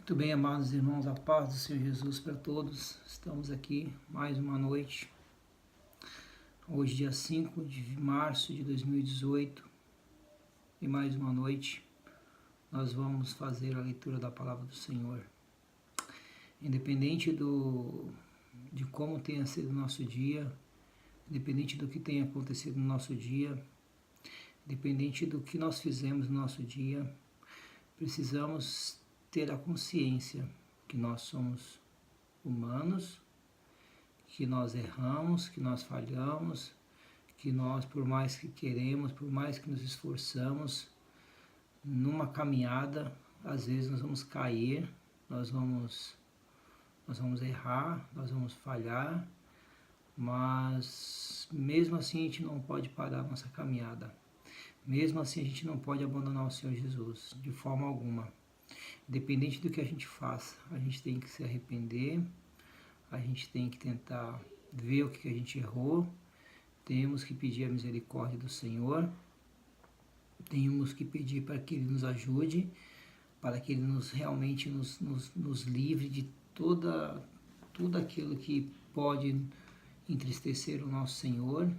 Muito bem, amados irmãos, a paz do Senhor Jesus para todos. Estamos aqui mais uma noite. Hoje, dia 5 de março de 2018, e mais uma noite nós vamos fazer a leitura da palavra do Senhor. Independente de como tenha sido o nosso dia, independente do que tenha acontecido no nosso dia, independente do que nós fizemos no nosso dia, precisamos ter a consciência que nós somos humanos, que nós erramos, que nós falhamos, que nós, por mais que queremos, por mais que nos esforçamos, numa caminhada, às vezes nós vamos cair, nós vamos errar, nós vamos falhar, mas mesmo assim a gente não pode parar a nossa caminhada. Mesmo assim a gente não pode abandonar o Senhor Jesus, de forma alguma. Independente do que a gente faça, a gente tem que se arrepender, a gente tem que tentar ver o que a gente errou, temos que pedir a misericórdia do Senhor, temos que pedir para que Ele nos ajude, para que Ele realmente nos livre de tudo aquilo que pode entristecer o nosso Senhor,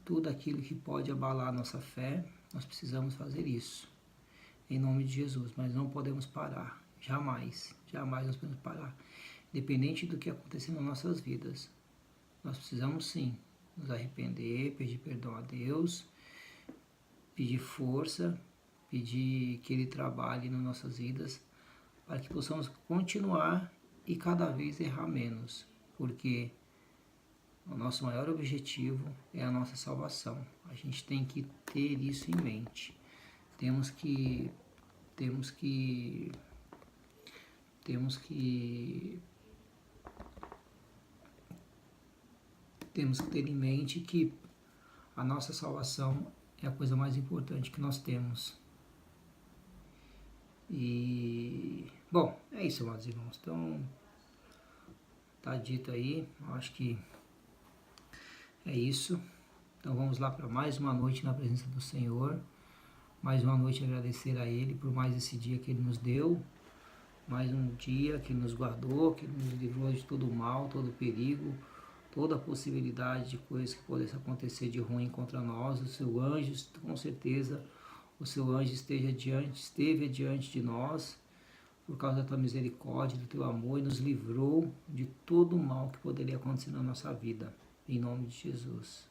tudo aquilo que pode abalar a nossa fé. Nós precisamos fazer isso, em nome de Jesus, mas não podemos parar, jamais nós podemos parar, independente do que acontecer nas nossas vidas. Nós precisamos sim nos arrepender, pedir perdão a Deus, pedir força, pedir que Ele trabalhe nas nossas vidas, para que possamos continuar e cada vez errar menos, porque o nosso maior objetivo é a nossa salvação. A gente tem que ter isso em mente. Temos que ter em mente que a nossa salvação é a coisa mais importante que nós temos. E, bom, é isso, meus irmãos. Então, tá dito aí, eu acho que é isso. Então vamos lá para mais uma noite na presença do Senhor. Mais uma noite agradecer a Ele por mais esse dia que Ele nos deu. Mais um dia que Ele nos guardou, que Ele nos livrou de todo o mal, todo o perigo, toda a possibilidade de coisas que pudesse acontecer de ruim contra nós. O seu anjo, com certeza, o seu anjo esteve diante de nós, por causa da tua misericórdia, do teu amor, e nos livrou de todo o mal que poderia acontecer na nossa vida, em nome de Jesus.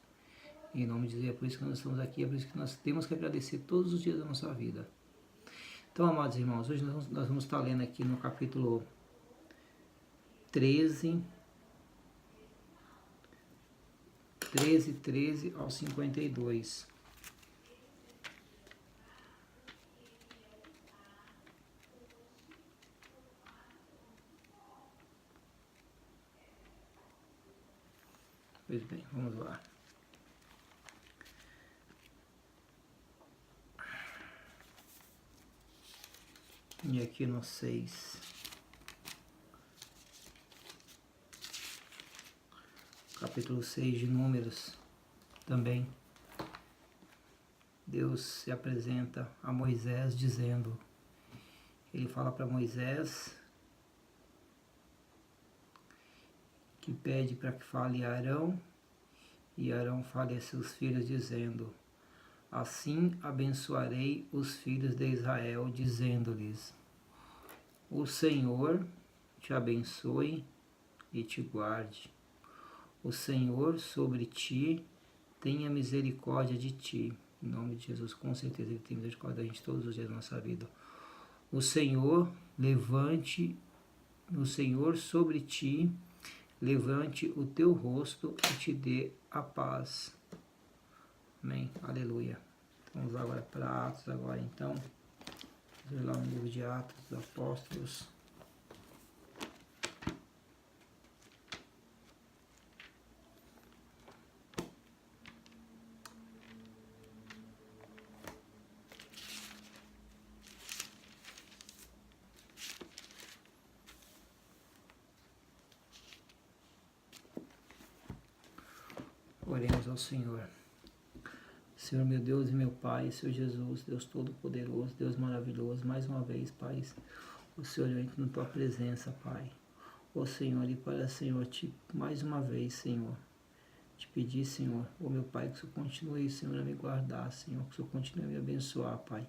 Em nome de Jesus, é por isso que nós estamos aqui, é por isso que nós temos que agradecer todos os dias da nossa vida. Então, amados irmãos, hoje nós vamos estar lendo aqui no capítulo 13 ao 52. Pois bem, vamos lá. E aqui no 6. Capítulo 6 de Números também. Deus se apresenta a Moisés dizendo, ele fala para Moisés que pede para que fale a Arão, e Arão fale a seus filhos dizendo, assim abençoarei os filhos de Israel, dizendo-lhes, o Senhor te abençoe e te guarde. O Senhor sobre ti tenha misericórdia de ti. Em nome de Jesus, com certeza Ele tem misericórdia da gente todos os dias da nossa vida. O Senhor sobre ti levante o teu rosto e te dê a paz. Amém. Aleluia. Vamos lá agora para Atos agora então. Vamos lá no livro de Atos dos Apóstolos. Oremos ao Senhor. Senhor meu Deus e meu Pai, Senhor Jesus, Deus Todo-Poderoso, Deus maravilhoso, mais uma vez, Pai, Ó Senhor, eu entro na tua presença, Pai. Ó Senhor, e para, Senhor, mais uma vez, Senhor, te pedir, Senhor, ó meu Pai, que o Senhor continue, Senhor, a me guardar, Senhor, que o Senhor continue a me abençoar, Pai.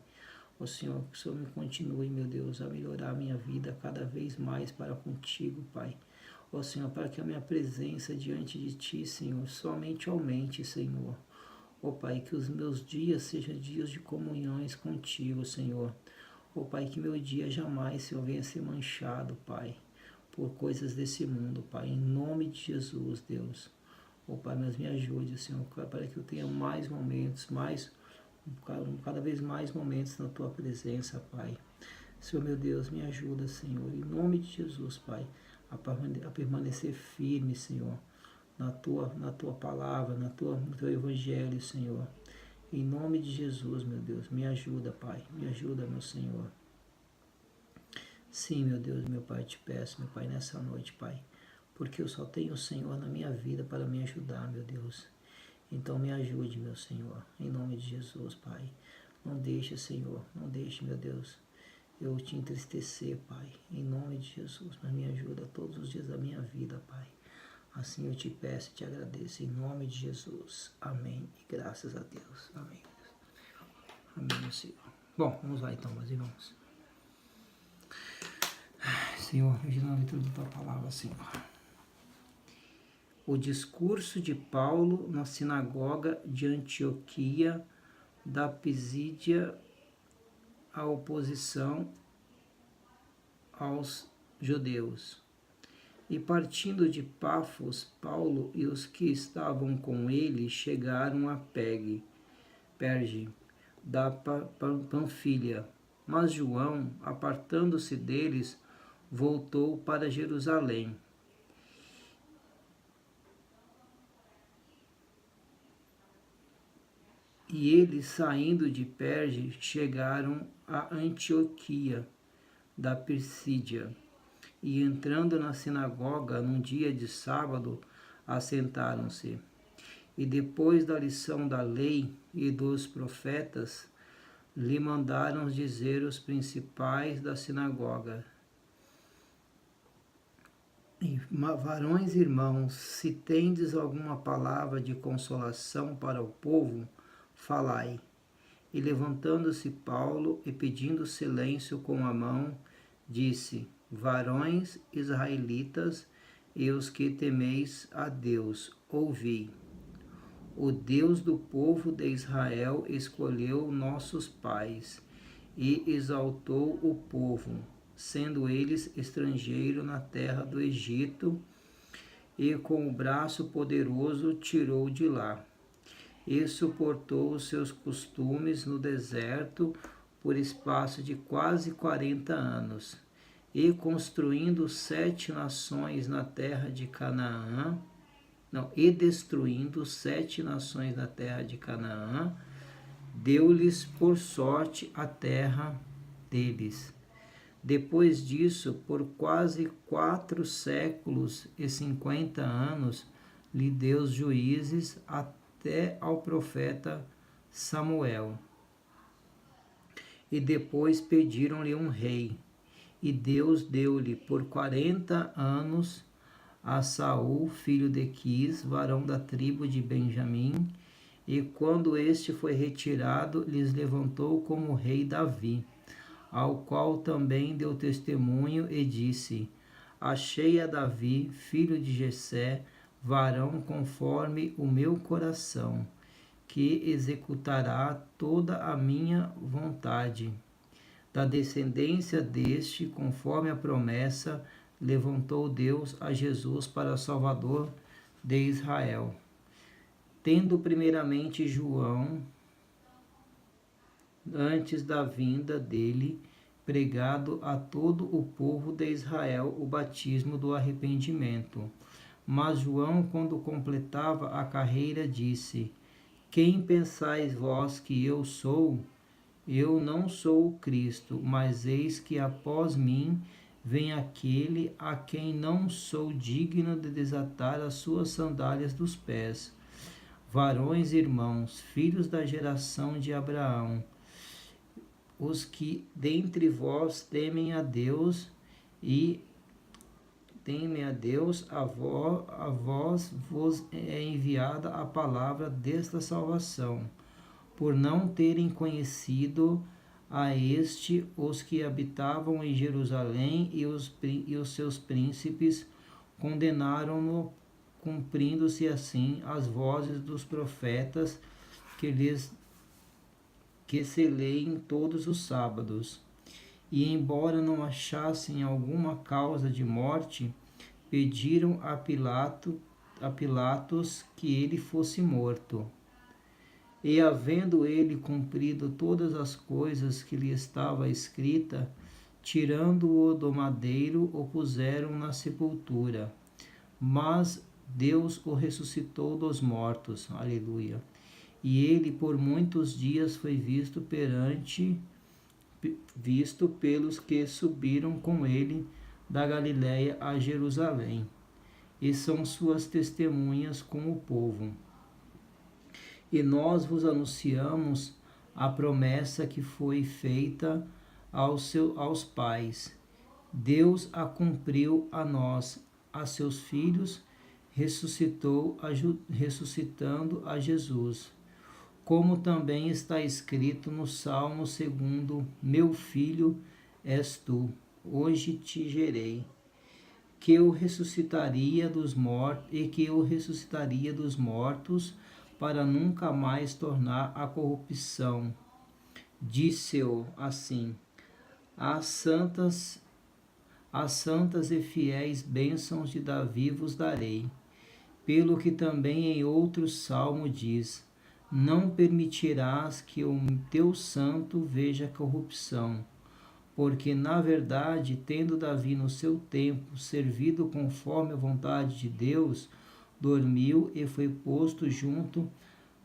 Ó Senhor, que o Senhor me continue, meu Deus, a melhorar a minha vida cada vez mais para contigo, Pai. Ó Senhor, para que a minha presença diante de Ti, Senhor, somente aumente, Senhor. Ó Pai, que os meus dias sejam dias de comunhões contigo, Senhor. Ó Pai, que meu dia jamais, Senhor, venha ser manchado, Pai, por coisas desse mundo, Pai. Em nome de Jesus, Deus. Ó Pai, mas me ajude, Senhor, para que eu tenha mais momentos, cada vez mais momentos na Tua presença, Pai. Senhor, meu Deus, me ajuda, Senhor, em nome de Jesus, Pai, a permanecer firme, Senhor, na tua palavra, no Teu Evangelho, Senhor. Em nome de Jesus, meu Deus, me ajuda, Pai, me ajuda, meu Senhor. Sim, meu Deus, meu Pai, te peço, meu Pai, nessa noite, Pai, porque eu só tenho o Senhor na minha vida para me ajudar, meu Deus. Então me ajude, meu Senhor, em nome de Jesus, Pai. Não deixe, Senhor, não deixe, meu Deus, eu te entristecer, Pai, em nome de Jesus, mas me ajuda todos os dias da minha vida, Pai. Assim eu te peço e te agradeço, em nome de Jesus. Amém. E graças a Deus. Amém. Amém, meu Senhor. Bom, vamos lá então, meus irmãos. Senhor, hoje na leitura da Tua palavra, Senhor. O discurso de Paulo na sinagoga de Antioquia da Pisídia à oposição aos judeus. E partindo de Pafos, Paulo e os que estavam com ele chegaram a Perge, da Panfilha. Mas João, apartando-se deles, voltou para Jerusalém. E eles, saindo de Perge, chegaram a Antioquia da Pisídia. E entrando na sinagoga num dia de sábado, assentaram-se. E depois da lição da lei e dos profetas, lhe mandaram dizer os principais da sinagoga: varões irmãos, se tendes alguma palavra de consolação para o povo, falai. E levantando-se Paulo e pedindo silêncio com a mão, disse: varões israelitas e os que temeis a Deus, ouvi. O Deus do povo de Israel escolheu nossos pais e exaltou o povo, sendo eles estrangeiros na terra do Egito, e com o braço poderoso tirou de lá. E suportou os seus costumes no deserto por espaço de quase 40 anos, e construindo 7 nações na terra de Canaã, e destruindo 7 nações na terra de Canaã, deu-lhes por sorte a terra deles. Depois disso, por quase 4 séculos e 50 anos, lhe deu juízes até ao profeta Samuel. E depois pediram-lhe um rei, e Deus deu-lhe por 40 anos a Saul, filho de Quis, varão da tribo de Benjamim, e quando este foi retirado, lhes levantou como rei Davi, ao qual também deu testemunho e disse: achei a Davi, filho de Jessé, varão conforme o meu coração, que executará toda a minha vontade. Da descendência deste, conforme a promessa, levantou Deus a Jesus para Salvador de Israel. Tendo primeiramente João, antes da vinda dele, pregado a todo o povo de Israel o batismo do arrependimento. Mas João, quando completava a carreira, disse: quem pensais vós que eu sou? Eu não sou o Cristo, mas eis que após mim vem aquele a quem não sou digno de desatar as suas sandálias dos pés. Varões irmãos, filhos da geração de Abraão, os que dentre vós temem a Deus e a vós vos é enviada a palavra desta salvação, por não terem conhecido a este os que habitavam em Jerusalém e os seus príncipes condenaram-no, cumprindo-se assim as vozes dos profetas que se leem todos os sábados. E embora não achassem alguma causa de morte, pediram a Pilatos que ele fosse morto. E havendo ele cumprido todas as coisas que lhe estava escrita, tirando-o do madeiro, o puseram na sepultura. Mas Deus o ressuscitou dos mortos. Aleluia. E ele por muitos dias foi visto pelos que subiram com ele da Galiléia a Jerusalém, e são suas testemunhas com o povo. E nós vos anunciamos a promessa que foi feita aos pais. Deus a cumpriu a nós, a seus filhos, ressuscitando a Jesus. Como também está escrito no Salmo 2: Meu filho és tu, hoje te gerei, que eu ressuscitaria dos mortos, para nunca mais tornar a corrupção. Disse-o assim: as santas e fiéis bênçãos de Davi vos darei. Pelo que também em outro salmo diz: não permitirás que o teu santo veja corrupção. Porque, na verdade, tendo Davi no seu tempo servido conforme a vontade de Deus, dormiu e foi posto junto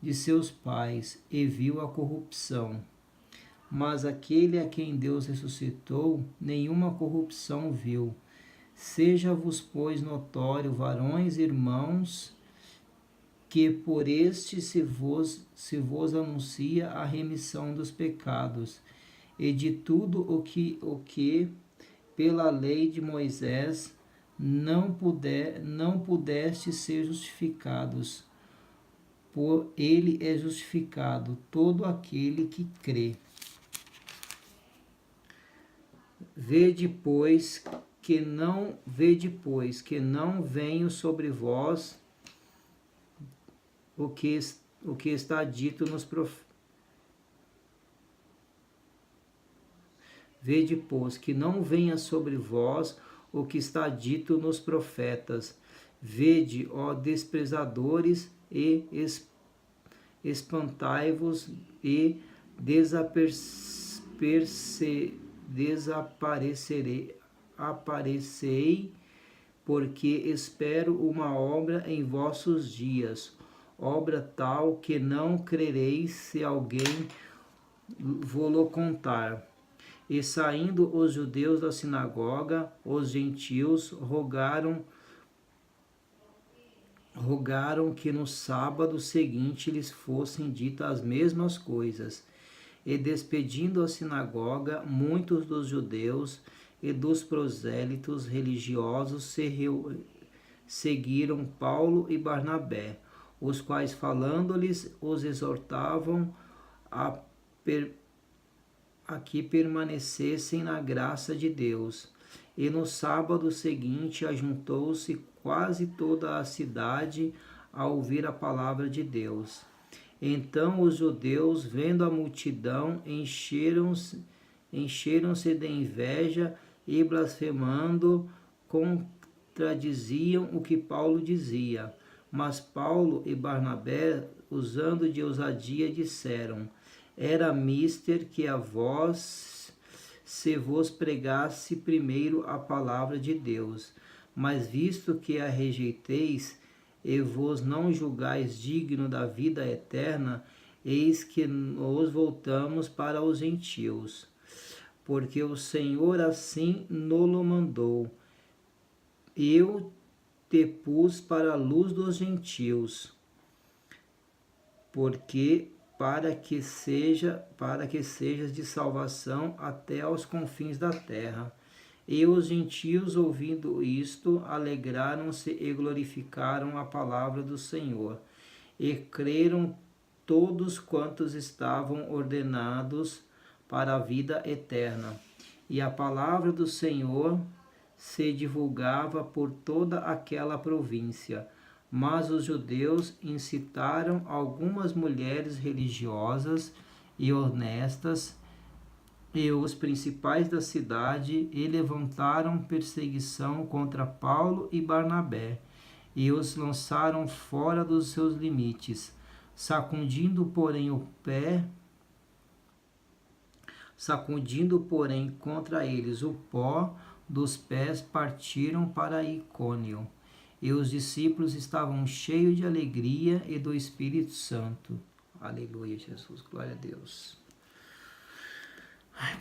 de seus pais, e viu a corrupção. Mas aquele a quem Deus ressuscitou, nenhuma corrupção viu. Seja-vos, pois, notório, varões, irmãos, que por este se vos anuncia a remissão dos pecados, e de tudo o que pela lei de Moisés não pudeste ser justificados. Por ele é justificado todo aquele que crê. Vede, pois, que não venho sobre vós o que está dito nos profetas. Vede, pois, que não venha sobre vós o que está dito nos profetas. Vede, ó desprezadores, e espantai-vos e aparecei, porque espero uma obra em vossos dias, obra tal que não crereis se alguém vô-lo contar. E saindo os judeus da sinagoga, os gentios rogaram que no sábado seguinte lhes fossem ditas as mesmas coisas. E despedindo a sinagoga, muitos dos judeus e dos prosélitos religiosos seguiram Paulo e Barnabé, os quais, falando-lhes, os exortavam a que permanecessem na graça de Deus. E no sábado seguinte ajuntou-se quase toda a cidade a ouvir a palavra de Deus. Então os judeus, vendo a multidão, encheram-se de inveja e, blasfemando, contradiziam o que Paulo dizia. Mas Paulo e Barnabé, usando de ousadia, disseram: era mister que a vós se vos pregasse primeiro a palavra de Deus. Mas visto que a rejeiteis e vos não julgais digno da vida eterna, eis que nos voltamos para os gentios. Porque o Senhor assim nolo mandou: eu te pus para a luz dos gentios, porque para que sejas de salvação até aos confins da terra. E os gentios, ouvindo isto, alegraram-se e glorificaram a palavra do Senhor. E creram todos quantos estavam ordenados para a vida eterna. E a palavra do Senhor se divulgava por toda aquela província. Mas os judeus incitaram algumas mulheres religiosas e honestas e os principais da cidade e levantaram perseguição contra Paulo e Barnabé e os lançaram fora dos seus limites, sacudindo porém contra eles o pó dos pés, partiram para Icônio. E os discípulos estavam cheios de alegria e do Espírito Santo. Aleluia, Jesus, glória a Deus.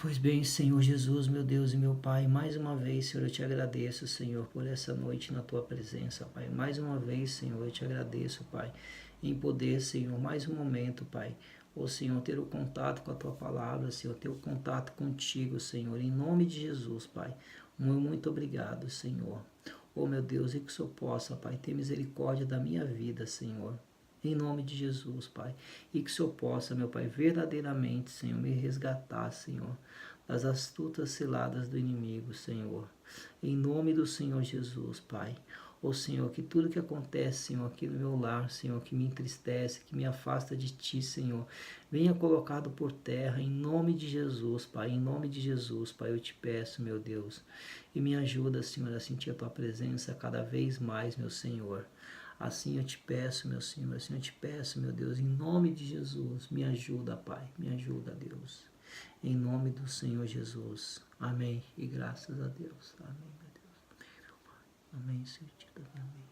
Pois bem, Senhor Jesus, meu Deus e meu Pai, mais uma vez, Senhor, eu te agradeço, Senhor, por essa noite na Tua presença, Pai. Mais uma vez, Senhor, eu te agradeço, Pai, em poder, Senhor, mais um momento, Pai. Ô, Senhor, ter o contato com a Tua palavra, Senhor, ter o contato contigo, Senhor, em nome de Jesus, Pai. Muito obrigado, Senhor. Ô, meu Deus, e que o Senhor possa, Pai, ter misericórdia da minha vida, Senhor. Em nome de Jesus, Pai. E que o Senhor possa, meu Pai, verdadeiramente, Senhor, me resgatar, Senhor, das astutas ciladas do inimigo, Senhor. Em nome do Senhor Jesus, Pai. Ó Senhor, que tudo que acontece, Senhor, aqui no meu lar, Senhor, que me entristece, que me afasta de Ti, Senhor, venha colocado por terra, em nome de Jesus, Pai. Em nome de Jesus, Pai, eu te peço, meu Deus. E me ajuda, Senhor, a sentir a Tua presença cada vez mais, meu Senhor. Assim eu te peço, meu Senhor, assim eu te peço, meu Deus, em nome de Jesus, me ajuda, Pai, me ajuda, Deus, em nome do Senhor Jesus, amém, e graças a Deus, amém, meu Deus, amém, meu Pai, amém, Senhor, amém.